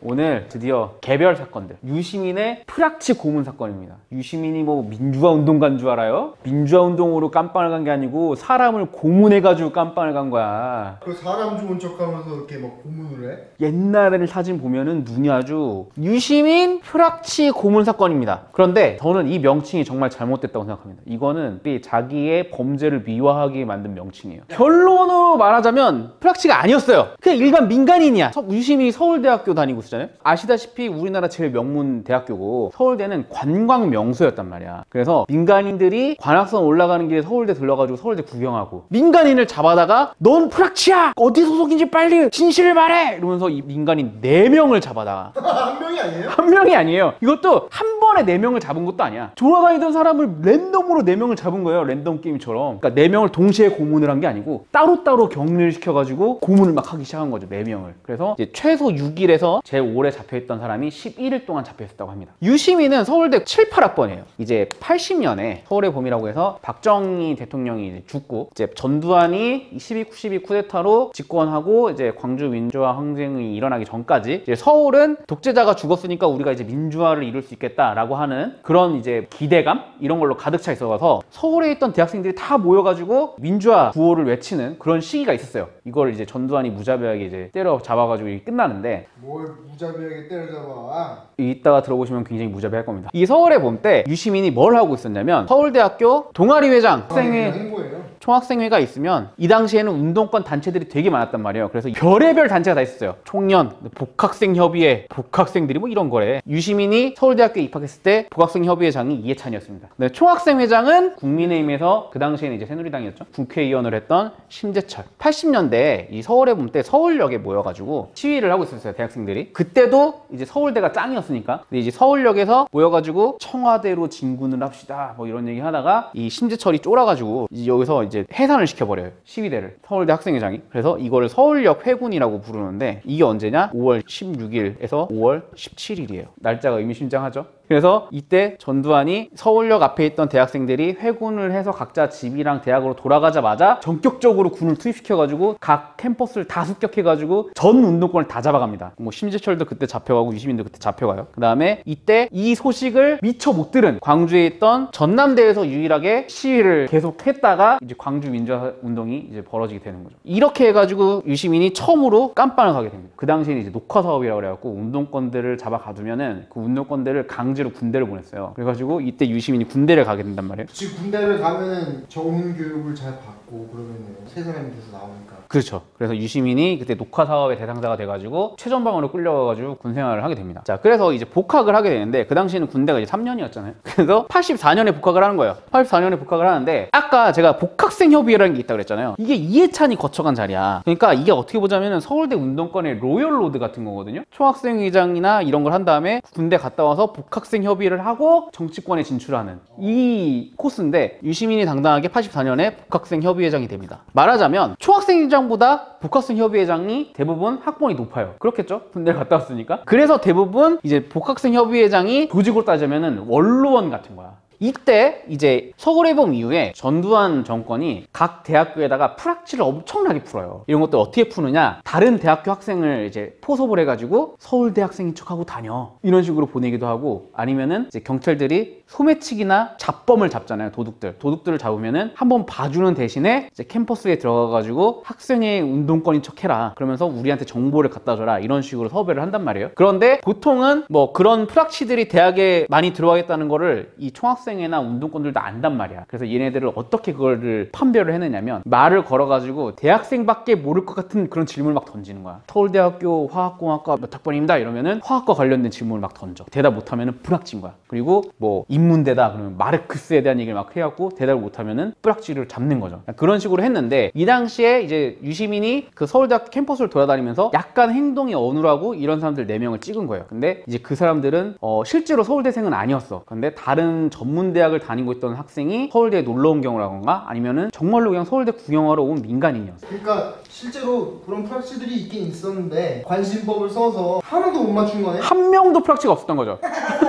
오늘 드디어 개별 사건들, 유시민의 프락치 고문 사건입니다. 유시민이 뭐 민주화 운동 간 줄 알아요? 민주화 운동으로 깜빵을 간 게 아니고 사람을 고문해가지고 깜빵을 간 거야. 그 사람 좋은 척하면서 이렇게 막 고문을 해? 옛날 사진 보면은 눈이 아주 유시민 프락치 고문 사건입니다. 그런데 저는 이 명칭이 정말 잘못됐다고 생각합니다. 이거는 자기의 범죄를 미화하게 만든 명칭이에요. 결론으로 말하자면 프락치가 아니었어요. 그냥 일반 민간인이야. 유시민이 서울대학교 다니고 있었잖아요. 아시다시피 우리나라 제일 명문 대학교고 서울대는 관광 명소였단 말이야. 그래서 민간인들이 관악산 올라가는 길에 서울대 들러가지고 서울대 구경하고, 민간인을 잡아다가 넌 프락치야! 어디 소속인지 빨리 진실을 말해! 이러면서 이 민간인 4명을 잡아다가 한 명이 아니에요? 한 명이 아니에요. 이것도 한 번에 4명을 잡은 것도 아니야. 돌아다니던 사람을 랜덤으로 4명을 잡은 거예요. 랜덤 게임처럼. 그러니까 4명을 동시에 고문을 한 게 아니고 따로따로 격리를 시켜가지고 고문을 막 하기 시작한 거죠. 4명을. 그래서 이제 최소 6일에서 제일 오래 잡혀있던 사람이 11일 동안 잡혀있었다고 합니다. 유시민은 서울대 7, 8학번이에요. 이제 80년에 서울의 봄이라고 해서 박정희 대통령이 이제 죽고, 이제 전두환이 12 쿠데타로 집권하고 이제 광주 민주화 항쟁이 일어나기 전까지 이제 서울은 독재자가 죽었으니까 우리가 이제 민주화를 이룰 수 있겠다라고 하는 그런 이제 기대감 이런 걸로 가득 차 있어서 서울에 있던 대학생들이 다 모여가지고 민주화 구호를 외치는 그런 시기가 있었어요. 이걸 이제 전두환이 무자비하게 이제 때려 잡아가지고 이게 끝나는데, 뭘 무자비하게 때려잡아? 이따가 들어보시면 굉장히 무자비할 겁니다. 이 서울의 봄 때 유시민이 뭘 하고 있었냐면, 서울대학교 동아리회장 행보예요. 총학생회가 있으면 이 당시에는 운동권 단체들이 되게 많았단 말이에요. 그래서 별의별 단체가 다 있었어요. 총련, 복학생협의회, 복학생들이 뭐 이런 거래. 유시민이 서울대학교에 입학했을 때 복학생협의회장이 이해찬이었습니다. 근데 총학생회장은 국민의힘에서 그 당시에는 이제 새누리당이었죠. 국회의원을 했던 심재철. 80년대 이 서울의 봄 때 서울역에 모여가지고 시위를 하고 있었어요. 대학생들이. 그때도 이제 서울대가 짱이었으니까. 근데 이제 서울역에서 모여가지고 청와대로 진군을 합시다 뭐 이런 얘기 하다가 이 심재철이 쫄아가지고 이제 여기서 이제 해산을 시켜버려요. 시위대를. 서울대 학생회장이. 그래서 이거를 서울역 회군이라고 부르는데, 이게 언제냐? 5월 16일에서 5월 17일이에요. 날짜가 의미심장하죠? 그래서 이때 전두환이 서울역 앞에 있던 대학생들이 회군을 해서 각자 집이랑 대학으로 돌아가자마자 전격적으로 군을 투입시켜가지고 각 캠퍼스를 다 습격해가지고 전 운동권을 다 잡아갑니다. 뭐 심재철도 그때 잡혀가고 유시민도 그때 잡혀가요. 그 다음에 이때 이 소식을 미처 못 들은 광주에 있던 전남대에서 유일하게 시위를 계속했다가 이제 광주 민주화 운동이 이제 벌어지게 되는 거죠. 이렇게 해가지고 유시민이 처음으로 깜빵을 가게 됩니다. 그 당시에는 이제 녹화 사업이라고 그래갖고 운동권들을 잡아가두면은 그 운동권들을 강제로 군대를 보냈어요. 그래가지고 이때 유시민이 군대를 가게 된단 말이에요. 지금 군대를 가면은 정훈 교육을 잘 받고 그러면은 새 사람이 돼서 나오니까. 그렇죠. 그래서 유시민이 그때 녹화 사업의 대상자가 돼가지고 최전방으로 끌려가가지고 군 생활을 하게 됩니다. 자, 그래서 이제 복학을 하게 되는데, 그 당시에는 군대가 이제 3년이었잖아요. 그래서 84년에 복학을 하는 거예요. 84년에 복학을 하는데, 아까 제가 복학생 협의회라는 게 있다고 그랬잖아요. 이게 이해찬이 거쳐간 자리야. 그러니까 이게 어떻게 보자면은 서울대 운동권의 로열 로드 같은 거거든요. 총학생회장이나 이런 걸 한 다음에 군대 갔다 와서 복학생 협의를 하고 정치권에 진출하는 이 코스인데, 유시민이 당당하게 84년에 복학생 협의회장이 됩니다. 말하자면 총학생회장보다 복학생 협의회장이 대부분 학번이 높아요. 그렇겠죠? 군대를 갔다 왔으니까. 그래서 대부분 이제 복학생 협의회장이 조직으로 따지면은 원로원 같은 거야. 이때 이제 서울의 봄 이후에 전두환 정권이 각 대학교에다가 프락치를 엄청나게 풀어요. 이런 것도 어떻게 푸느냐, 다른 대학교 학생을 이제 포섭을 해가지고 서울대 학생인 척하고 다녀 이런 식으로 보내기도 하고, 아니면은 이제 경찰들이 소매치기나 잡범을 잡잖아요. 도둑들을 잡으면은 한번 봐주는 대신에 이제 캠퍼스에 들어가가지고 학생의 운동권인 척 해라, 그러면서 우리한테 정보를 갖다 줘라, 이런 식으로 섭외를 한단 말이에요. 그런데 보통은 뭐 그런 프락치들이 대학에 많이 들어가겠다는 거를 이 총학생회나 운동권들도 안단 말이야. 그래서 얘네들을 어떻게 그거를 판별을 해내냐면, 말을 걸어가지고 대학생밖에 모를 것 같은 그런 질문을 막 던지는 거야. 서울대학교 화학공학과 몇 학번입니다 이러면은 화학과 관련된 질문을 막 던져. 대답 못하면은 불합치인 거야. 그리고 뭐 인문대다 그러면 마르크스에 대한 얘기를 막 해갖고 대답을 못하면은 뿌락지를 잡는 거죠. 그런 식으로 했는데, 이 당시에 이제 유시민이 그 서울대학교 캠퍼스를 돌아다니면서 약간 행동이 어눌하고 이런 사람들 4명을 찍은 거예요. 근데 이제 그 사람들은 실제로 서울대생은 아니었어. 근데 다른 전문대학을 다니고 있던 학생이 서울대에 놀러 온 경우라던가, 아니면은 정말로 그냥 서울대 구경하러 온 민간인이었어. 그러니까 실제로 그런 프락치들이 있긴 있었는데 관심법을 써서 하나도 못 맞춘 거네? 한 명도 프락치가 없었던 거죠.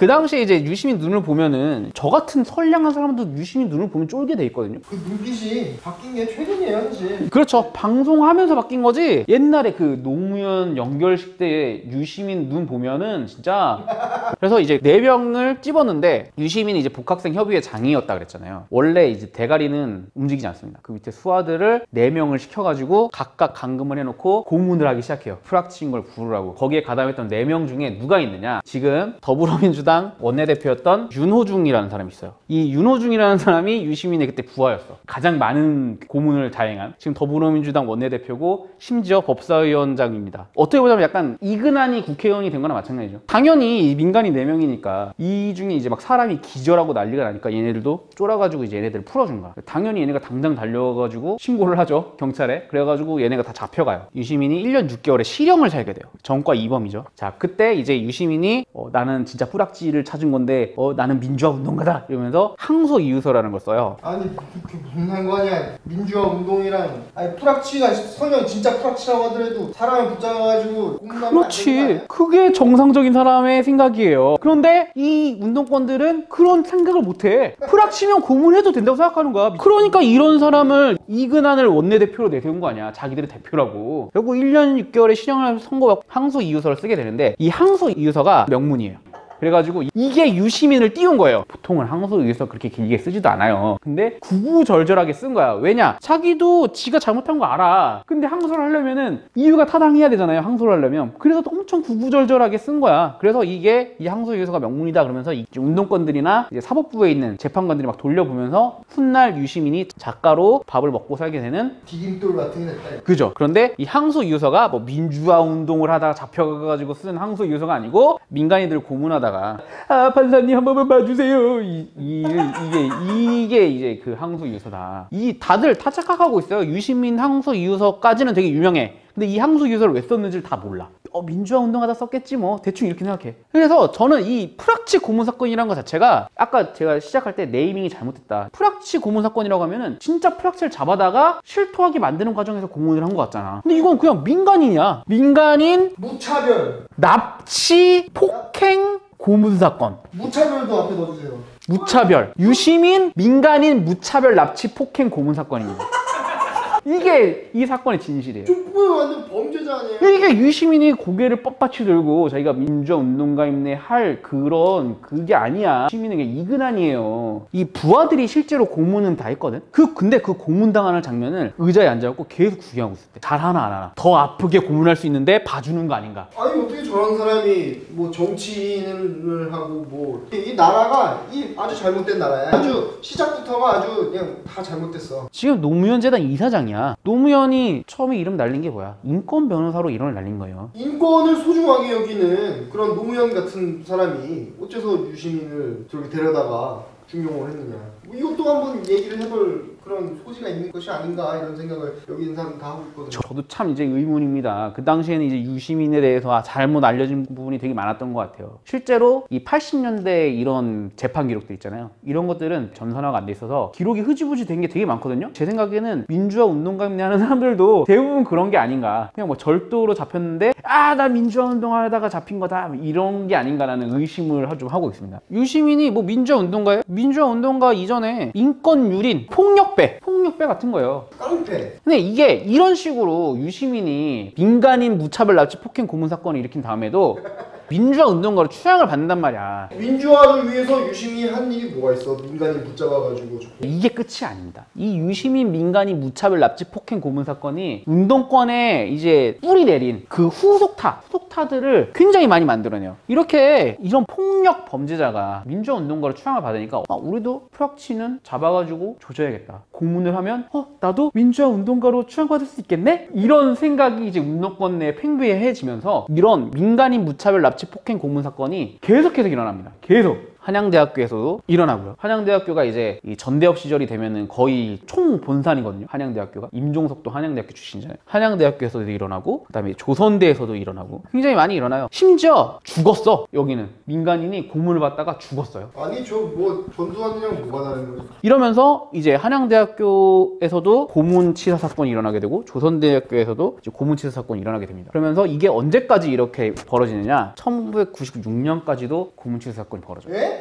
그 당시에 이제 유시민 눈을 보면은 저 같은 선량한 사람도 유시민 눈을 보면 쫄게 돼 있거든요. 그 눈빛이 바뀐 게 최근이에요 사실. 그렇죠. 방송하면서 바뀐 거지. 옛날에 그 노무현 연결식 때 유시민 눈 보면은 진짜. 그래서 이제 4명을 찝었는데 유시민이 이제 북학생 협의회 장이었다 그랬잖아요. 원래 이제 대가리는 움직이지 않습니다. 그 밑에 수하들을 4명을 시켜가지고 각각 감금을 해놓고 고문을 하기 시작해요. 프락치인 걸 부르라고. 거기에 가담했던 4명 중에 누가 있느냐? 지금 더불어민주당 원내대표였던 윤호중이라는 사람이 있어요. 이 윤호중이라는 사람이 유시민의 그때 부하였어. 가장 많은 고문을 자행한. 지금 더불어민주당 원내대표고 심지어 법사위원장입니다. 어떻게 보자면 약간 이근한이 국회의원이 된 거나 마찬가지죠. 당연히 민간인 4명이니까 이 중에 이제 막 사람이 기절하고 난리가 나니까 얘네들도 쫄아가지고 이제 얘네들을 풀어준 거야. 당연히 얘네가 당장 달려가지고 신고를 하죠. 경찰에. 그래가지고 얘네가 다 잡혀가요. 유시민이 1년 6개월의 실형을 살게 돼요. 전과 2범이죠. 자, 그때 이제 유시민이 나는 진짜 뿌락지를 찾은 건데 나는 민주화 운동가다 이러면서 항소 이유서라는 걸 써요. 아니 그게 무슨 상관이야. 민주화 운동이랑 아니 프락치가 성형 진짜 프락치라고 하더라도 사람을 붙잡아가지고 고문하면 그렇지. 그게 정상적인 사람의 생각이에요. 그런데 이 운동권들은 그런 생각을 못해. 프락치면 고문해도 된다고 생각하는 거야. 그러니까 이런 사람을 이근한을 원내대표로 내세운 거 아니야. 자기들의 대표라고. 결국 1년 6개월의 실형을 선고받고 항소 이유서를 쓰게 되는데 이 항소 이유서가 명문이에요. 그래가지고 이게 유시민을 띄운 거예요. 보통은 항소 이유서 그렇게 길게 쓰지도 않아요. 근데 구구절절하게 쓴 거야. 왜냐? 자기도 지가 잘못한 거 알아. 근데 항소를 하려면은 이유가 타당해야 되잖아요. 항소를 하려면. 그래서 엄청 구구절절하게 쓴 거야. 그래서 이게 이 항소 이유서가 명문이다 그러면서 이 운동권들이나 이제 사법부에 있는 재판관들이 막 돌려보면서 훗날 유시민이 작가로 밥을 먹고 살게 되는 디딤돌 같은 게 됐다. 그죠. 그런데 이 항소 이유서가 뭐 민주화 운동을 하다가 잡혀가지고 쓴 항소 이유서가 아니고 민간인들 고문하다 판사님 한 번만 봐주세요. 이게 이제 그 항소 이유서다. 이 다들 다 착각하고 있어요. 유시민 항소 이유서까지는 되게 유명해. 근데 이 항소 이유서를 왜 썼는지를 다 몰라. 민주화 운동하다 썼겠지 뭐. 대충 이렇게 생각해. 그래서 저는 이 프락치 고문 사건이라는 것 자체가 아까 제가 시작할 때 네이밍이 잘못됐다. 프락치 고문 사건이라고 하면은 진짜 프락치를 잡아다가 실토하게 만드는 과정에서 고문을 한 것 같잖아. 근데 이건 그냥 민간인이야. 민간인 무차별. 납치 폭행 고문 사건. 무차별도 앞에 넣어주세요. 무차별. 유시민 민간인 무차별 납치 폭행 고문 사건입니다. 이게 이 사건의 진실이에요. 족보에 완전 범죄자 아니에요? 이게 유시민이 고개를 뻣뻣이 들고 자기가 민주화 운동가임네 할 그런 그게 아니야. 유시민은 이근한이에요. 이 부하들이 실제로 고문은 다 했거든. 근데 그 고문 당하는 장면을 의자에 앉아갖고 계속 구경하고 있었대. 잘하나 안 하나. 더 아프게 고문할 수 있는데 봐주는 거 아닌가. 아니 어떻게 저런 사람이 뭐 정치인을 하고 뭐 이 나라가 아주 잘못된 나라야. 아주 시작부터가 아주 그냥 다 잘못됐어. 지금 노무현 재단 이사장이야. 노무현이 처음에 이름 날린 게 뭐야? 인권 변호사로 이름을 날린 거예요. 인권을 소중하게 여기는 그런 노무현 같은 사람이 어째서 유시민을 저렇게 데려다가 중용을 했느냐. 뭐 이것도 한번 얘기를 해볼 그런 소지가 있는 것이 아닌가 이런 생각을 여기 있는 사람 다 하고 있거든요. 저도 참 이제 의문입니다. 그 당시에는 이제 유시민에 대해서 잘못 알려진 부분이 되게 많았던 것 같아요. 실제로 이 80년대 이런 재판 기록들 있잖아요. 이런 것들은 전산화가 안 돼 있어서 기록이 흐지부지 된 게 되게 많거든요. 제 생각에는 민주화 운동가임내 하는 사람들도 대부분 그런 게 아닌가. 그냥 뭐 절도로 잡혔는데 나 민주화 운동하다가 잡힌 거다 이런 게 아닌가라는 의심을 좀 하고 있습니다. 유시민이 뭐 민주화 운동가예요? 민주화 운동가 이전에 인권 유린, 폭력배 같은 거예요. 깡패. 근데 이게 이런 식으로 유시민이 민간인 무차별 납치 폭행 고문 사건을 일으킨 다음에도 민주화 운동가로 추앙을 받는단 말이야. 민주화를 위해서 유시민이 한 일이 뭐가 있어? 민간인 붙잡아가지고. 이게 끝이 아닙니다. 이 유시민 민간인 무차별 납치 폭행 고문 사건이 운동권에 이제 뿌리 내린 그 후속타들을 굉장히 많이 만들어내요. 이런 폭력 범죄자가 민주화 운동가로 추앙을 받으니까 우리도 프락치는 잡아가지고 조져야겠다. 고문을 하면 나도 민주화 운동가로 추앙받을 수 있겠네? 이런 생각이 이제 운동권 내에 팽배해지면서 이런 민간인 무차별 납치 폭행 고문 사건이 계속해서 일어납니다. 계속. 한양대학교에서도 일어나고요. 한양대학교가 이제 이 전대업 시절이 되면은 거의 총 본산이거든요. 한양대학교가. 임종석도 한양대학교 출신이잖아요. 한양대학교에서도 일어나고 그다음에 조선대에서도 일어나고 굉장히 많이 일어나요. 심지어 죽었어. 여기는 민간인이 고문을 받다가 죽었어요. 아니 저 뭐 전두환이랑 뭐가 다른 거지? 이러면서 이제 한양대학교에서도 고문치사 사건이 일어나게 되고 조선대학교에서도 이제 고문치사 사건이 일어나게 됩니다. 그러면서 이게 언제까지 이렇게 벌어지느냐? 1996년까지도 고문치사 사건이 벌어져요. 예?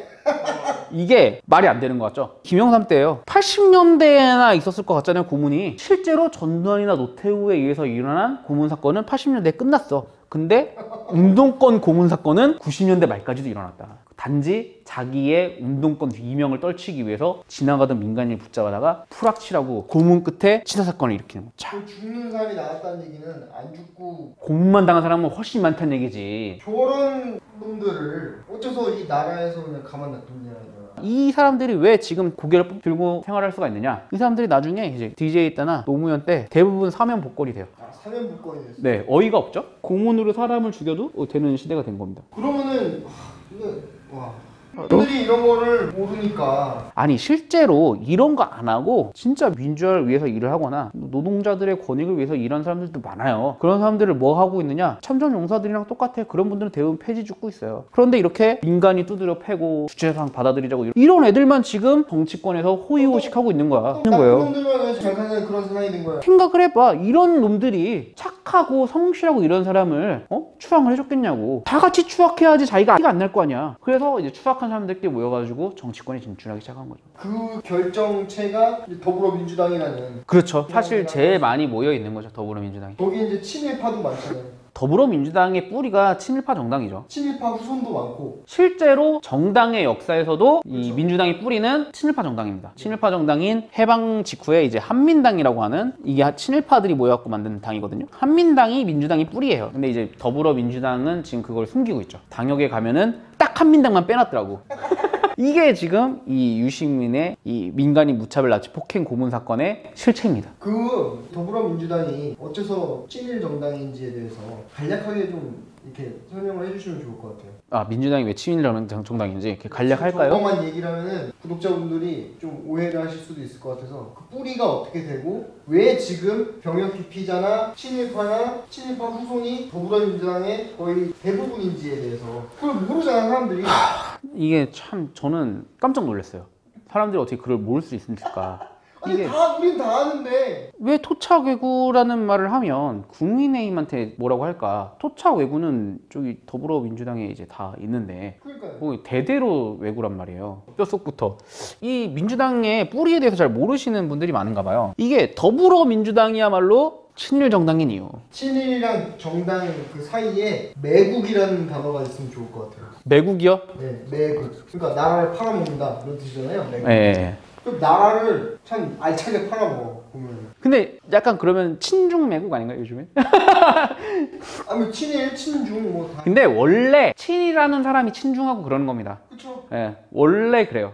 이게 말이 안 되는 것 같죠? 김영삼 때예요. 80년대나 있었을 것 같잖아요, 고문이. 실제로 전두환이나 노태우에 의해서 일어난 고문 사건은 80년대에 끝났어. 근데 운동권 고문 사건은 90년대 말까지도 일어났다. 단지 자기의 운동권 이명을 떨치기 위해서 지나가던 민간인을 붙잡아다가 풀악치라고 고문 끝에 치사 사건을 일으키는 거죠. 그 죽는 사람이 나왔다는 얘기는 안 죽고 고문만 당한 사람은 훨씬 많다는 얘기지. 저런 놈들을 어째서 이 나라에서 그냥 가만 놔뒀냐. 이 사람들이 왜 지금 고개를 들고 생활할 수가 있느냐? 이 사람들이 나중에 이제 DJ 때나 노무현 때 대부분 사면 복권이 돼요. 아, 사면 복권이 됐어. 네, 어이가 없죠? 고문으로 사람을 죽여도 되는 시대가 된 겁니다. 그러면은 이게 와. 분들이 이런 거를 모르니까 아니 실제로 이런 거 안 하고 진짜 민주화를 위해서 일을 하거나 노동자들의 권익을 위해서 일하는 사람들도 많아요. 그런 사람들을 뭐 하고 있느냐? 참전용사들이랑 똑같아. 그런 분들은 대부분 폐지 죽고 있어요. 그런데 이렇게 민간이 두드려 패고 주체상 받아들이자고 이런 애들만 지금 정치권에서 호의호식하고 있는 거야. 나쁜 놈들만 왜 잘 사는 그런 세상이 된 거야. 생각을 해봐. 이런 놈들이 착하고 성실하고 이런 사람을 추앙을 해줬겠냐고. 다 같이 추악해야지 자기가 티가 안 날 거 아니야. 그래서 이제 추악한 사람들끼리 모여가지고 정치권에 진출하기 시작한 거죠. 그 결정체가 이제 더불어민주당이라는. 그렇죠. 사실 제일 많이 모여 있는 거죠. 더불어민주당이. 거기 이제 친일파도 많잖아요. 더불어민주당의 뿌리가 친일파 정당이죠. 친일파 후손도 많고. 실제로 정당의 역사에서도 이 그렇죠. 민주당의 뿌리는 친일파 정당입니다. 친일파 정당인 해방 직후에 이제 한민당이라고 하는 이게 친일파들이 모여갖고 만든 당이거든요. 한민당이 민주당의 뿌리예요. 근데 이제 더불어민주당은 지금 그걸 숨기고 있죠. 당역에 가면은 딱 한민당만 빼놨더라고. 이게 지금 이 유시민의 이 민간인 무차별 납치 폭행 고문 사건의 실체입니다. 그 더불어민주당이 어째서 친일 정당인지에 대해서 간략하게 좀 이렇게 설명을 해주시면 좋을 것 같아요. 아, 민주당이 왜 친일 정당인지 이렇게 간략할까요? 저것만 얘기를 하면은 구독자분들이 좀 오해를 하실 수도 있을 것 같아서 그 뿌리가 어떻게 되고 왜 지금 병역 기피자나 친일파나 친일파 후손이 더불어민주당의 거의 대부분인지에 대해서 그걸 모르잖아 사람들이. 이게 참 저는 깜짝 놀랐어요. 사람들이 어떻게 그걸 모를 수 있을까? 아니 우린 다 아는데 왜 토착외구라는 말을 하면 국민의힘한테 뭐라고 할까? 토착외구는 저기 더불어민주당에 이제 다 있는데 그러니까요. 뭐 대대로 외구란 말이에요. 뼛속부터. 이 민주당의 뿌리에 대해서 잘 모르시는 분들이 많은가 봐요. 이게 더불어민주당이야말로 친일 정당인 이유. 친일이랑 정당 그 사이에 매국이라는 단어가 있으면 좋을 것 같아요. 매국이요? 네, 매국. 그러니까 나라를 팔아먹는다 이런 뜻이잖아요. 매국. 네. 그 나라를 참 알차게 팔아먹어 보면. 근데 약간 그러면 친중 매국 아닌가요 요즘에? 아니 친일, 친중 뭐 다. 근데 원래 친이라는 사람이 친중하고 그러는 겁니다. 그쵸? 예, 원래 그래요.